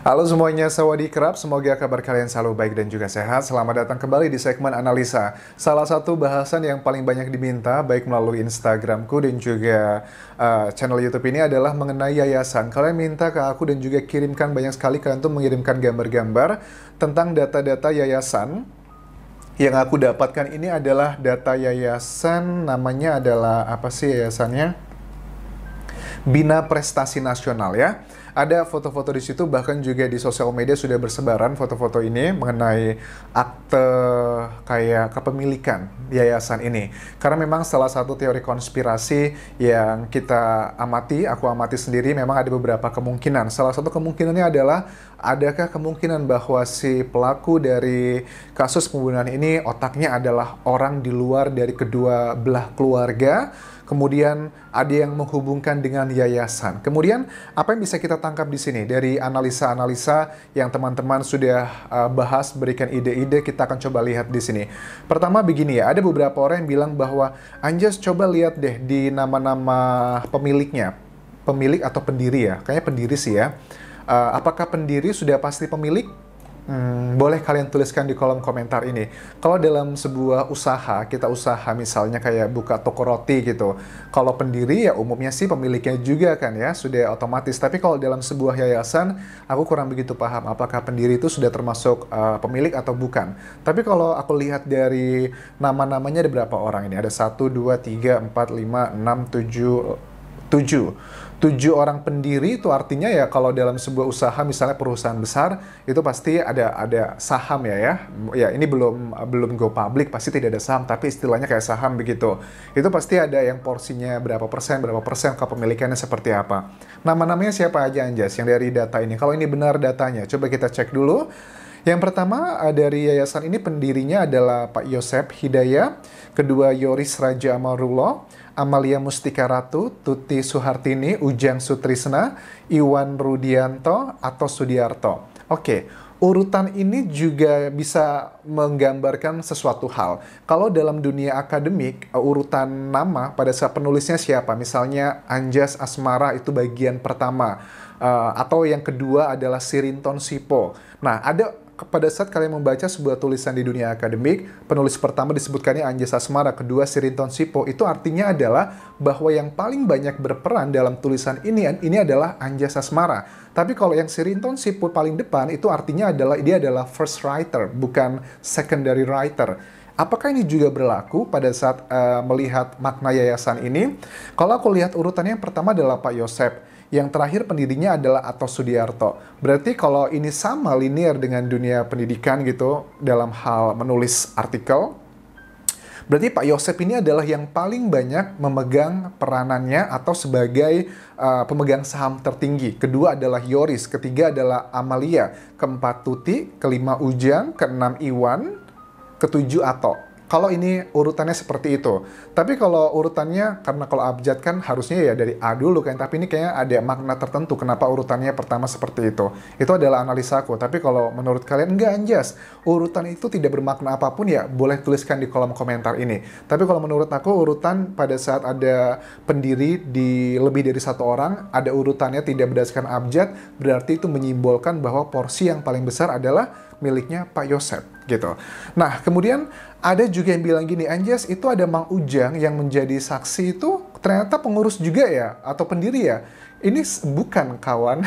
Halo semuanya, sawadee-krap. Semoga kabar kalian selalu baik dan juga sehat. Selamat datang kembali di segmen analisa. Salah satu bahasan yang paling banyak diminta, baik melalui Instagramku dan juga channel YouTube ini adalah mengenai yayasan. Kalian minta ke aku dan juga kirimkan banyak sekali, kalian tuh mengirimkan gambar-gambar tentang data-data yayasan. Yang aku dapatkan ini adalah data yayasan, namanya adalah apa sih yayasannya? Bina Prestasi Nasional ya. Ada foto-foto di situ, bahkan juga di sosial media sudah bersebaran foto-foto ini mengenai akte kayak kepemilikan yayasan ini. Karena memang salah satu teori konspirasi yang kita amati, aku amati sendiri, memang ada beberapa kemungkinan. Salah satu kemungkinannya adalah, adakah kemungkinan bahwa si pelaku dari kasus pembunuhan ini otaknya adalah orang di luar dari kedua belah keluarga, kemudian ada yang menghubungkan dengan yayasan. Kemudian apa yang bisa kita tangkap di sini dari analisa-analisa yang teman-teman sudah bahas, berikan ide-ide, kita akan coba lihat di sini. Pertama begini ya, ada beberapa orang yang bilang bahwa Anjas coba lihat deh di nama-nama pemiliknya, pemilik atau pendiri ya, kayaknya pendiri sih ya. Apakah pendiri sudah pasti pemilik? Boleh kalian tuliskan di kolom komentar ini. Kalau dalam sebuah usaha, kita usaha misalnya kayak buka toko roti gitu. Kalau pendiri ya umumnya sih pemiliknya juga kan ya, sudah otomatis. Tapi kalau dalam sebuah yayasan, aku kurang begitu paham apakah pendiri itu sudah termasuk pemilik atau bukan. Tapi kalau aku lihat dari nama-namanya ada berapa orang ini? Ada 1, 2, 3, 4, 5, 6, 7, 7 orang pendiri. Itu artinya ya kalau dalam sebuah usaha, misalnya perusahaan besar, itu pasti ada saham ya. Ya ini belum go public, pasti tidak ada saham, tapi istilahnya kayak saham begitu. Itu pasti ada yang porsinya berapa persen, kepemilikannya seperti apa. Nama-namanya siapa aja Anjas yang dari data ini? Kalau ini benar datanya, coba kita cek dulu. Yang pertama dari yayasan ini pendirinya adalah Pak Yosep Hidayah, kedua Yoris Raja Amarullah, Amalia Mustika Ratu, Tuti Suhartini, Ujang Sutrisna, Iwan Rudianto, atau Sudiarto. Oke, urutan ini juga bisa menggambarkan sesuatu hal. Kalau dalam dunia akademik, urutan nama pada saat penulisnya siapa? Misalnya Anjas Asmara itu bagian pertama. Atau yang kedua adalah Sirinton Sipo. Nah, pada saat kalian membaca sebuah tulisan di dunia akademik, penulis pertama disebutkannya Anjas Asmara, kedua Sirinton Sipo, itu artinya adalah bahwa yang paling banyak berperan dalam tulisan ini adalah Anjas Asmara. Tapi kalau yang Sirinton Sipo paling depan, itu artinya dia adalah first writer, bukan secondary writer. Apakah ini juga berlaku pada saat melihat makna yayasan ini? Kalau aku lihat urutannya, yang pertama adalah Pak Yosep. Yang terakhir pendirinya adalah Atos Sudiarto. Berarti kalau ini sama linear dengan dunia pendidikan gitu, dalam hal menulis artikel, berarti Pak Yosep ini adalah yang paling banyak memegang peranannya atau sebagai pemegang saham tertinggi. Kedua adalah Yoris, ketiga adalah Amalia, keempat Tuti, kelima Ujang, keenam Iwan, ketujuh Ato. Kalau ini urutannya seperti itu. Tapi kalau urutannya, karena kalau abjad kan harusnya ya dari A dulu kan. Tapi ini kayaknya ada makna tertentu kenapa urutannya pertama seperti itu. Itu adalah analisaku. Tapi kalau menurut kalian, enggak Anjas, urutan itu tidak bermakna apapun ya, boleh tuliskan di kolom komentar ini. Tapi kalau menurut aku, urutan pada saat ada pendiri di lebih dari satu orang, ada urutannya tidak berdasarkan abjad, berarti itu menyimbolkan bahwa porsi yang paling besar adalah miliknya Pak Yosep gitu. Nah, kemudian ada juga yang bilang gini, Anjas, itu ada Mang Ujang yang menjadi saksi itu ternyata pengurus juga ya, atau pendiri ya. Ini bukan kawan,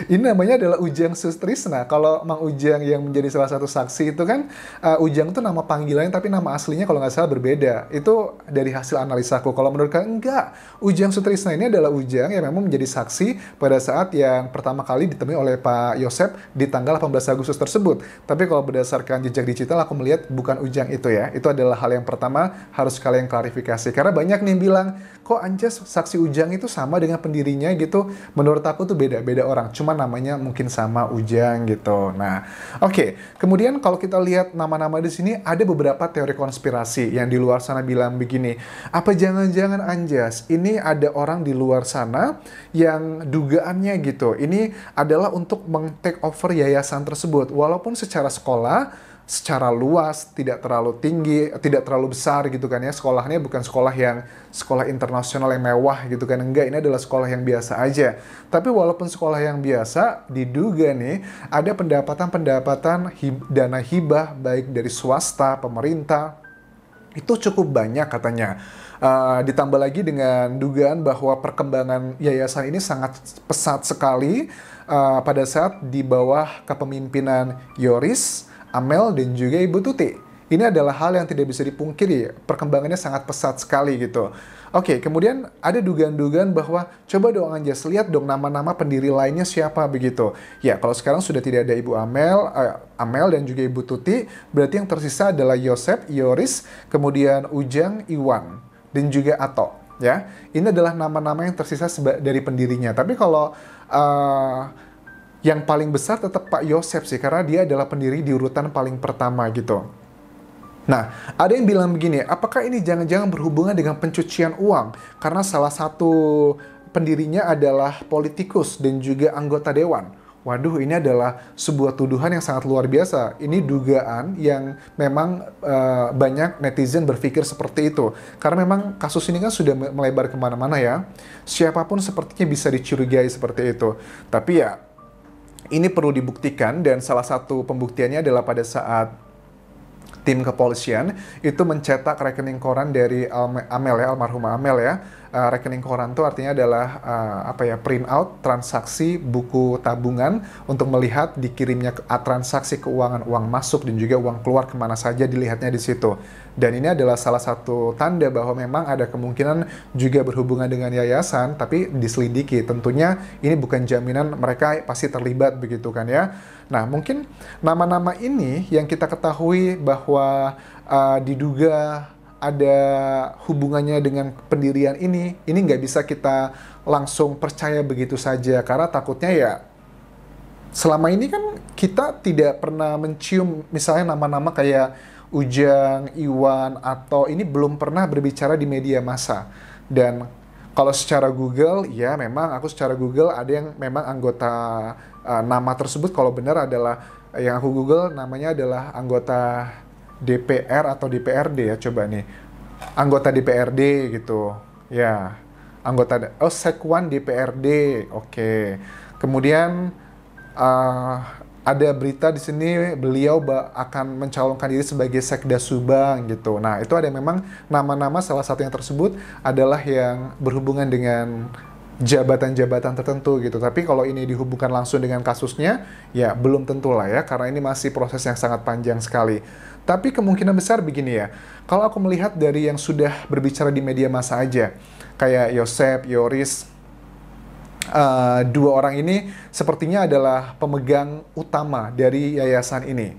ini namanya adalah Ujang Sutrisna. Kalau Mang Ujang yang menjadi salah satu saksi itu kan, Ujang itu nama panggilannya, tapi nama aslinya kalau nggak salah berbeda. Itu dari hasil analisaku. Kalau menurut kalian, enggak. Ujang Sutrisna ini adalah Ujang yang memang menjadi saksi pada saat yang pertama kali ditemui oleh Pak Yosep di tanggal 18 Agustus tersebut. Tapi kalau berdasarkan jejak digital, aku melihat bukan Ujang itu ya. Itu adalah hal yang pertama, harus kalian klarifikasi. Karena banyak nih yang bilang, kok Anjas saksi Ujang itu sama dengan pendirinya gitu. Menurut aku tuh beda orang, cuma namanya mungkin sama Ujang gitu. Nah, oke. Kemudian kalau kita lihat nama-nama di sini, ada beberapa teori konspirasi yang di luar sana bilang begini, apa jangan-jangan Anjas ini ada orang di luar sana yang dugaannya gitu, ini adalah untuk meng-take over yayasan tersebut, walaupun secara sekolah secara luas, tidak terlalu tinggi, tidak terlalu besar gitu kan ya. Sekolahnya bukan sekolah internasional yang mewah gitu kan. Enggak, ini adalah sekolah yang biasa aja. Tapi walaupun sekolah yang biasa, diduga nih ada pendapatan-pendapatan dana hibah baik dari swasta, pemerintah, itu cukup banyak katanya. Ditambah lagi dengan dugaan bahwa perkembangan yayasan ini sangat pesat sekali pada saat di bawah kepemimpinan Yoris, Amel, dan juga Ibu Tuti. Ini adalah hal yang tidak bisa dipungkiri, perkembangannya sangat pesat sekali gitu. Oke, kemudian ada dugaan-dugaan bahwa coba dong Anjas, lihat dong nama-nama pendiri lainnya siapa begitu. Ya, kalau sekarang sudah tidak ada Ibu Amel dan juga Ibu Tuti, berarti yang tersisa adalah Yosep, Yoris, kemudian Ujang, Iwan, dan juga Ato. Ya, ini adalah nama-nama yang tersisa dari pendirinya. Tapi kalau yang paling besar tetap Pak Yosep sih, karena dia adalah pendiri di urutan paling pertama gitu. Nah, ada yang bilang begini, apakah ini jangan-jangan berhubungan dengan pencucian uang? Karena salah satu pendirinya adalah politikus dan juga anggota dewan. Waduh, ini adalah sebuah tuduhan yang sangat luar biasa. Ini dugaan yang memang banyak netizen berpikir seperti itu. Karena memang kasus ini kan sudah melebar kemana-mana ya. Siapapun sepertinya bisa dicurigai seperti itu. Tapi ya, ini perlu dibuktikan dan salah satu pembuktiannya adalah pada saat tim kepolisian itu mencetak rekening koran dari Amel ya, almarhumah Amel ya. Rekening koran itu artinya adalah print out transaksi buku tabungan untuk melihat dikirimnya transaksi keuangan, uang masuk dan juga uang keluar kemana saja dilihatnya di situ. Dan ini adalah salah satu tanda bahwa memang ada kemungkinan juga berhubungan dengan yayasan, tapi diselidiki. Tentunya ini bukan jaminan mereka pasti terlibat begitu kan ya. Nah, mungkin nama-nama ini yang kita ketahui bahwa diduga ada hubungannya dengan pendirian ini nggak bisa kita langsung percaya begitu saja. Karena takutnya ya, selama ini kan kita tidak pernah mencium misalnya nama-nama kayak Ujang, Iwan, atau ini belum pernah berbicara di media massa. Dan kalau secara Google, ya memang aku secara Google ada yang memang anggota nama tersebut kalau benar adalah, yang aku Google namanya adalah anggota DPR atau DPRD ya, coba nih. Anggota DPRD gitu. Ya, Sekwan DPRD. Oke. Kemudian ada berita di sini beliau akan mencalonkan diri sebagai Sekda Subang gitu. Nah, itu ada memang nama-nama, salah satu yang tersebut adalah yang berhubungan dengan jabatan-jabatan tertentu gitu. Tapi kalau ini dihubungkan langsung dengan kasusnya, ya belum tentu lah ya, karena ini masih proses yang sangat panjang sekali. Tapi kemungkinan besar begini ya, kalau aku melihat dari yang sudah berbicara di media massa aja, kayak Yosep, Yoris, dua orang ini sepertinya adalah pemegang utama dari yayasan ini.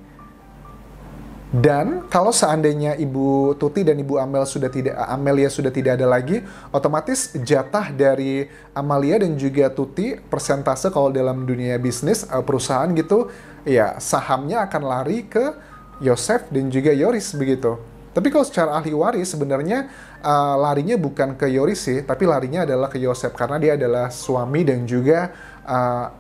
Dan kalau seandainya Ibu Tuti dan Ibu Amelia sudah tidak ada lagi, otomatis jatah dari Amalia dan juga Tuti, persentase kalau dalam dunia bisnis perusahaan gitu, ya sahamnya akan lari ke Yosef dan juga Yoris begitu. Tapi kalau secara ahli waris sebenarnya larinya bukan ke Yoris sih, tapi larinya adalah ke Yosef karena dia adalah suami dan juga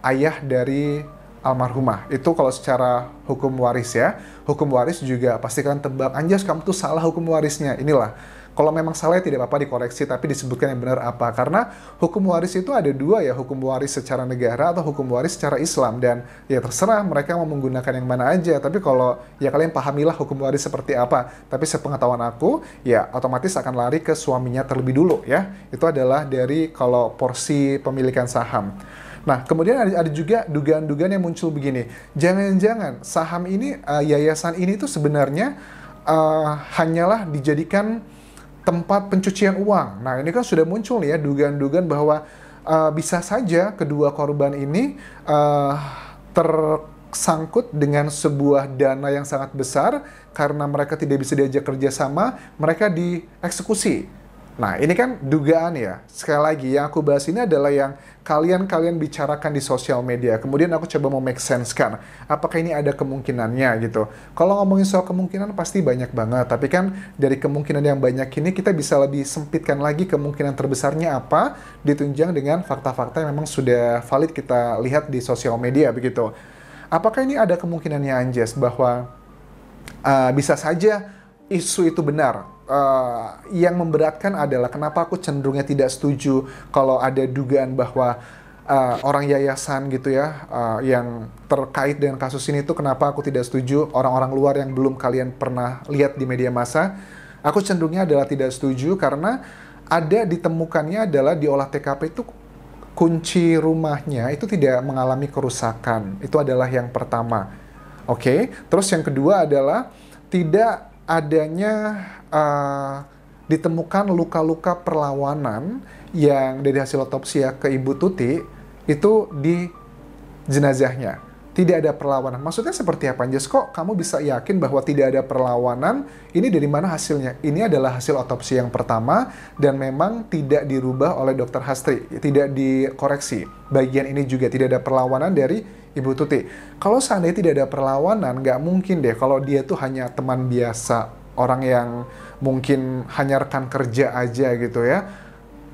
ayah dari almarhumah. Itu kalau secara hukum waris ya. Hukum waris juga pastikan tebak, Anjas kamu tuh salah hukum warisnya. Inilah, kalau memang salah ya tidak apa-apa dikoreksi, tapi disebutkan yang benar apa. Karena hukum waris itu ada dua ya, hukum waris secara negara atau hukum waris secara Islam. Dan ya terserah mereka mau menggunakan yang mana aja. Tapi kalau ya kalian pahamilah hukum waris seperti apa. Tapi sepengetahuan aku, ya otomatis akan lari ke suaminya terlebih dulu ya. Itu adalah dari kalau porsi pemilikan saham. Nah, kemudian ada juga dugaan-dugaan yang muncul begini. Jangan-jangan saham ini, yayasan ini tuh sebenarnya hanyalah dijadikan tempat pencucian uang. Nah, ini kan sudah muncul ya dugaan-dugaan bahwa bisa saja kedua korban ini tersangkut dengan sebuah dana yang sangat besar karena mereka tidak bisa diajak kerjasama, mereka dieksekusi. Nah, ini kan dugaan ya. Sekali lagi, yang aku bahas ini adalah yang kalian bicarakan di sosial media. Kemudian aku coba mau make sense kan. Apakah ini ada kemungkinannya gitu. Kalau ngomongin soal kemungkinan pasti banyak banget. Tapi kan dari kemungkinan yang banyak ini kita bisa lebih sempitkan lagi kemungkinan terbesarnya apa. Ditunjang dengan fakta-fakta yang memang sudah valid kita lihat di sosial media begitu. Apakah ini ada kemungkinannya Anjas bahwa Bisa saja isu itu benar. Yang memberatkan adalah kenapa aku cenderungnya tidak setuju kalau ada dugaan bahwa orang yayasan gitu ya yang terkait dengan kasus ini tuh, kenapa aku tidak setuju, orang-orang luar yang belum kalian pernah lihat di media massa. Aku cenderungnya adalah tidak setuju karena ada ditemukannya adalah di olah TKP itu kunci rumahnya itu tidak mengalami kerusakan. Itu adalah yang pertama. Oke, terus yang kedua adalah tidak adanya ditemukan luka-luka perlawanan yang dari hasil otopsi ya ke Ibu Tuti itu di jenazahnya. Tidak ada perlawanan. Maksudnya seperti apa, Anjas? Kok kamu bisa yakin bahwa tidak ada perlawanan? Ini dari mana hasilnya? Ini adalah hasil otopsi yang pertama dan memang tidak dirubah oleh Dokter Hastri, tidak dikoreksi. Bagian ini juga tidak ada perlawanan dari Ibu Tuti. Kalau seandainya tidak ada perlawanan, nggak mungkin deh kalau dia tuh hanya teman biasa, orang yang mungkin hanya rekan kerja aja gitu ya,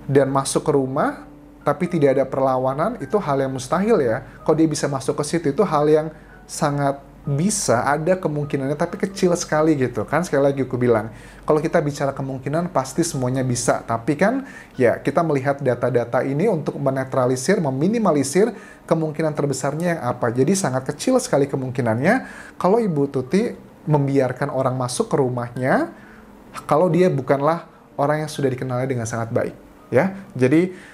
dan masuk ke rumah, tapi tidak ada perlawanan, itu hal yang mustahil ya. Kalau dia bisa masuk ke situ, itu hal yang sangat bisa, ada kemungkinannya, tapi kecil sekali gitu kan. Sekali lagi aku bilang, kalau kita bicara kemungkinan, pasti semuanya bisa. Tapi kan, ya kita melihat data-data ini untuk menetralisir, meminimalisir kemungkinan terbesarnya yang apa. Jadi sangat kecil sekali kemungkinannya kalau Ibu Tuti membiarkan orang masuk ke rumahnya, kalau dia bukanlah orang yang sudah dikenalnya dengan sangat baik. Ya, jadi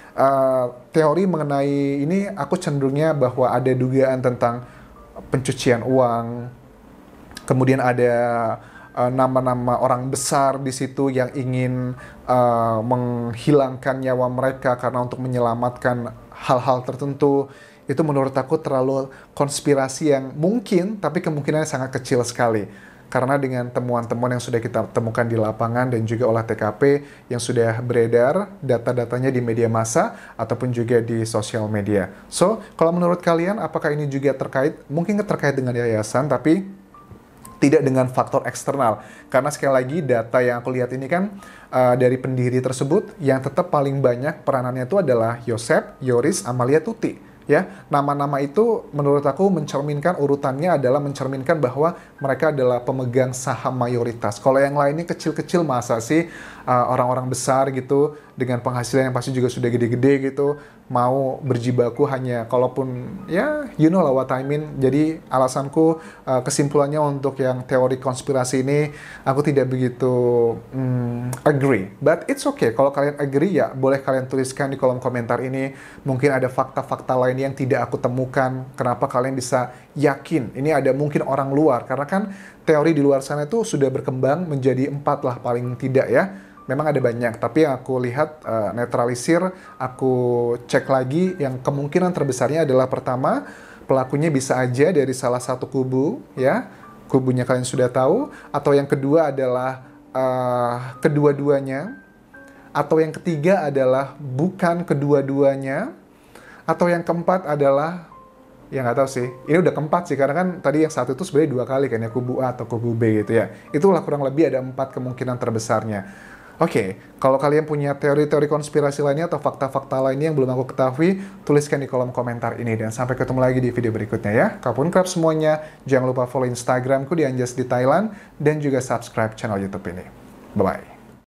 teori mengenai ini aku cenderungnya bahwa ada dugaan tentang pencucian uang, kemudian ada nama-nama orang besar di situ yang ingin menghilangkan nyawa mereka karena untuk menyelamatkan hal-hal tertentu. Itu menurut aku terlalu konspirasi yang mungkin, tapi kemungkinannya sangat kecil sekali. Karena dengan temuan-temuan yang sudah kita temukan di lapangan dan juga olah TKP yang sudah beredar, data-datanya di media massa ataupun juga di sosial media. So, kalau menurut kalian apakah ini juga terkait, mungkin terkait dengan yayasan, tapi tidak dengan faktor eksternal. Karena sekali lagi data yang aku lihat ini kan dari pendiri tersebut, yang tetap paling banyak peranannya itu adalah Yosep, Yoris, Amalia, Tuti. Ya, nama-nama itu menurut aku mencerminkan, urutannya adalah mencerminkan bahwa mereka adalah pemegang saham mayoritas. Kalau yang lainnya kecil-kecil, masa sih orang-orang besar gitu dengan penghasilan yang pasti juga sudah gede-gede gitu mau berjibaku hanya, kalaupun ya you know lah what I mean. Jadi alasanku, kesimpulannya untuk yang teori konspirasi ini aku tidak begitu agree, but it's okay. Kalau kalian agree ya boleh kalian tuliskan di kolom komentar ini. Mungkin ada fakta-fakta lain yang tidak aku temukan, kenapa kalian bisa yakin ini ada mungkin orang luar, karena kan teori di luar sana itu sudah berkembang menjadi 4 lah paling tidak ya. Memang ada banyak, tapi yang aku lihat netralisir, aku cek lagi, yang kemungkinan terbesarnya adalah pertama, pelakunya bisa aja dari salah satu kubu, ya, kubunya kalian sudah tahu, atau yang kedua adalah kedua-duanya, atau yang ketiga adalah bukan kedua-duanya, atau yang keempat adalah, ya nggak tahu sih, ini udah keempat sih, karena kan tadi yang satu itu sebenarnya 2 kali kan ya, kubu A atau kubu B gitu ya. Itulah kurang lebih ada 4 kemungkinan terbesarnya. Oke, kalau kalian punya teori-teori konspirasi lainnya atau fakta-fakta lainnya yang belum aku ketahui, tuliskan di kolom komentar ini. Dan sampai ketemu lagi di video berikutnya ya. Kapun krab semuanya, jangan lupa follow Instagramku di Anjas di Thailand, dan juga subscribe channel YouTube ini. Bye-bye.